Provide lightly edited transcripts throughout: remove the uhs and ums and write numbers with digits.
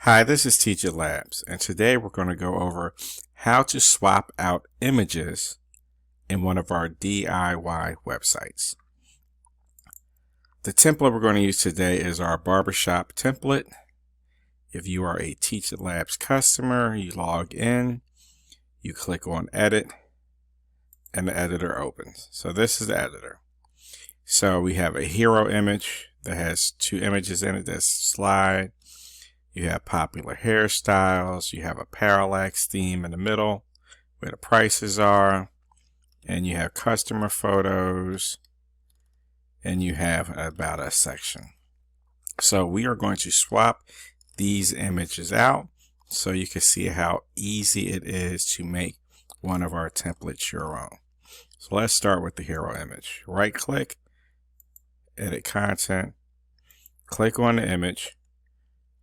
Hi, this is Teacher Labs, and today we're going to go over how to swap out images in one of our DIY websites. The template we're going to use today is our barbershop template. If you are a Teacher Labs customer, you log in, you click on Edit, and the editor opens. So this is the editor. So we have a hero image that has two images in it. That's slide. You have popular hairstyles, you have a parallax theme in the middle where the prices are, and you have customer photos, and you have about us section. So we are going to swap these images out so you can see how easy it is to make one of our templates your own. So let's start with the hero image. Right click, edit content, click on the image.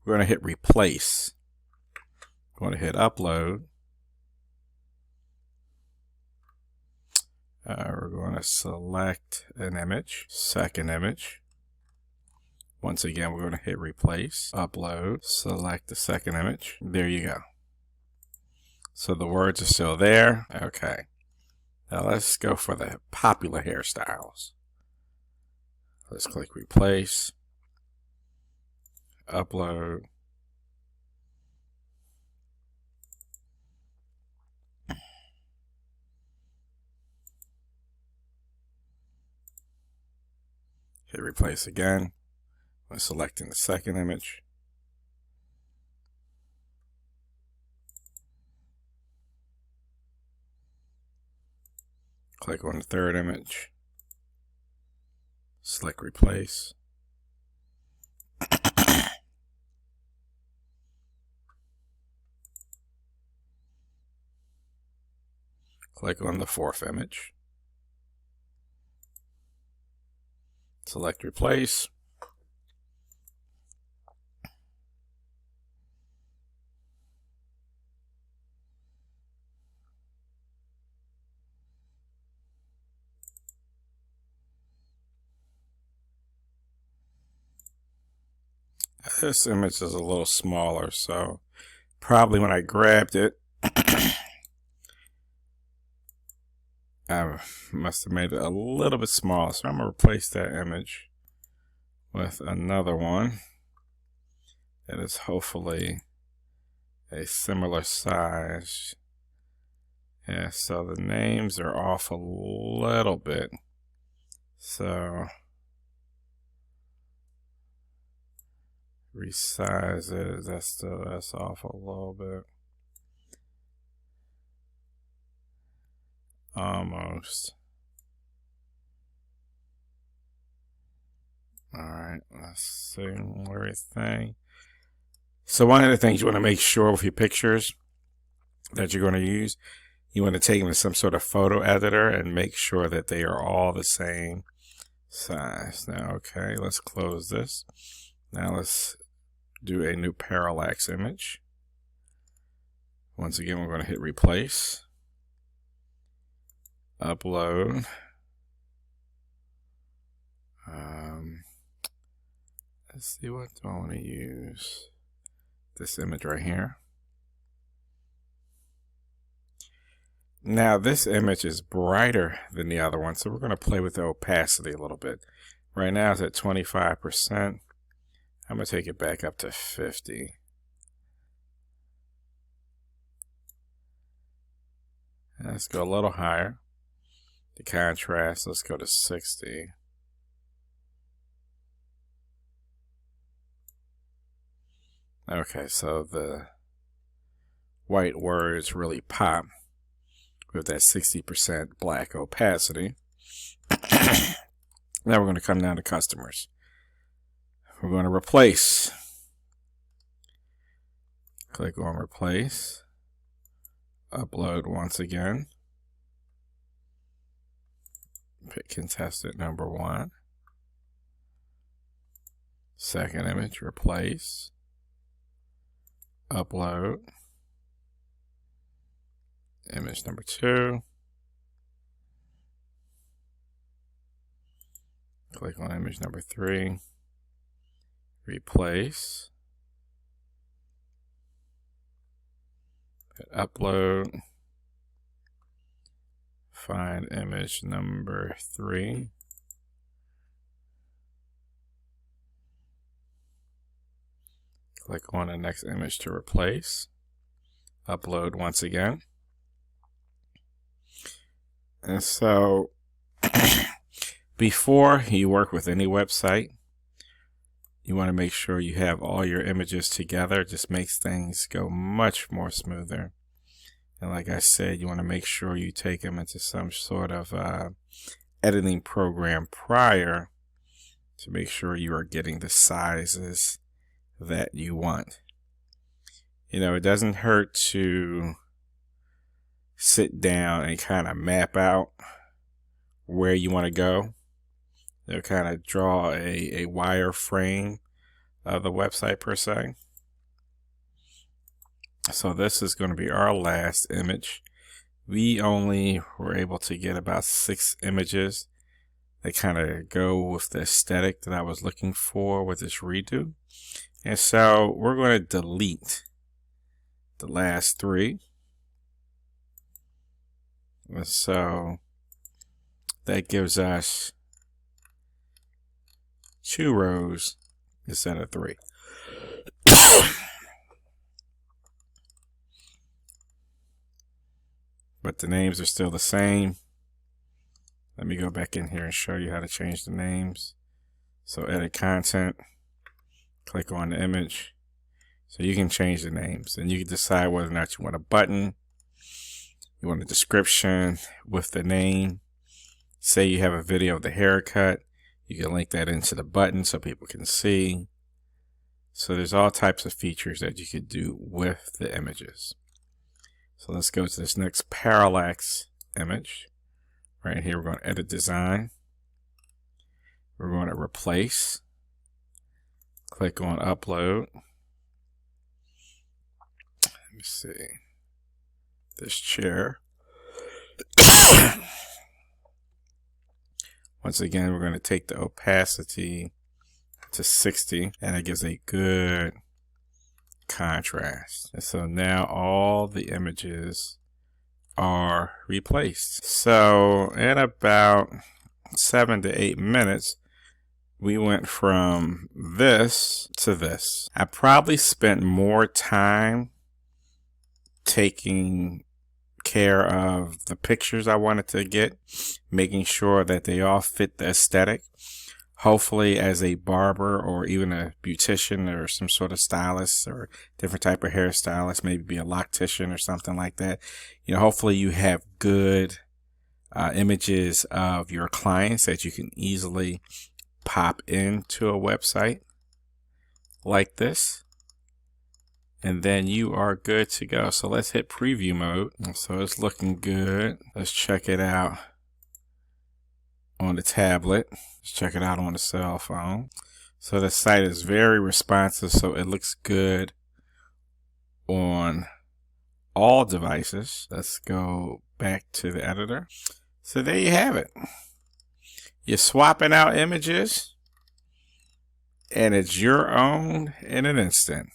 We're going to hit replace. We're going to hit upload. We're going to select an image, second image. Once again, we're going to hit replace, upload, select the second image. There you go. So the words are still there. Okay. Now let's go for the popular hairstyles. Let's click replace, upload. Hit replace again. I'm selecting the second image. Click on the third image. Select replace. Click on the fourth image. Select replace. This image is a little smaller, so probably when I grabbed it, I must have made it a little bit small. So I'm going to replace that image with another one that is hopefully a similar size. Yeah, so the names are off a little bit. So resize it. That's off a little bit. Almost. Alright, let's see everything. So one of the things you want to make sure with your pictures that you're going to use, you want to take them to some sort of photo editor and make sure that they are all the same size. Now, okay, let's close this. Now let's do a new parallax image. Once again, we're going to hit replace, upload. Let's see, what do I want to use? This image right here. Now this image is brighter than the other one, so we're going to play with the opacity a little bit. Right now it's at 25%. I'm going to take it back up to 50. Let's go a little higher. The contrast, let's go to 60. Okay, so the white words really pop with that 60% black opacity. Now we're going to come down to customers. We're going to replace. Click on replace. Upload once again. Pick contestant number 1. Second image, replace. Upload. Image number 2. Click on image number 3. Replace. Hit upload. Find image number 3. Click on the next image to replace. Upload once again. And so before you work with any website, you want to make sure you have all your images together. It just makes things go much more smoother. And like I said, you want to make sure you take them into some sort of editing program prior to make sure you are getting the sizes that you want. You know, it doesn't hurt to sit down and kind of map out where you want to go. They'll kind of draw a wireframe of the website per se. So this is going to be our last image. We only were able to get about 6 images that kind of go with the aesthetic that I was looking for with this redo. And so we're going to delete the last 3. And so that gives us 2 rows instead of 3. But the names are still the same. Let me go back in here and show you how to change the names. So edit content, click on the image. So you can change the names and you can decide whether or not you want a button, you want a description with the name. Say you have a video of the haircut, you can link that into the button so people can see. So there's all types of features that you could do with the images. So let's go to this next parallax image. Right here, we're going to edit design. We're going to replace. Click on upload. Let me see. This chair. Once again, we're going to take the opacity to 60, and it gives a good contrast. And so now all the images are replaced. So in about 7 to 8 minutes, we went from this to this. I probably spent more time taking care of the pictures I wanted to get, making sure that they all fit the aesthetic. Hopefully, as a barber or even a beautician or some sort of stylist or different type of hairstylist, maybe be a loctician or something like that, you know, hopefully you have good images of your clients that you can easily pop into a website like this, and then you are good to go. So let's hit preview mode. So it's looking good. Let's check it out on the tablet. Let's check it out on the cell phone. So the site is very responsive, so it looks good on all devices. Let's go back to the editor. So there you have it. You're swapping out images and it's your own in an instant.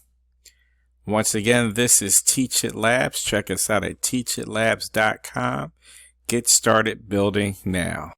Once again, this is Teach It Labs. Check us out at teachitlabs.com. Get started building now.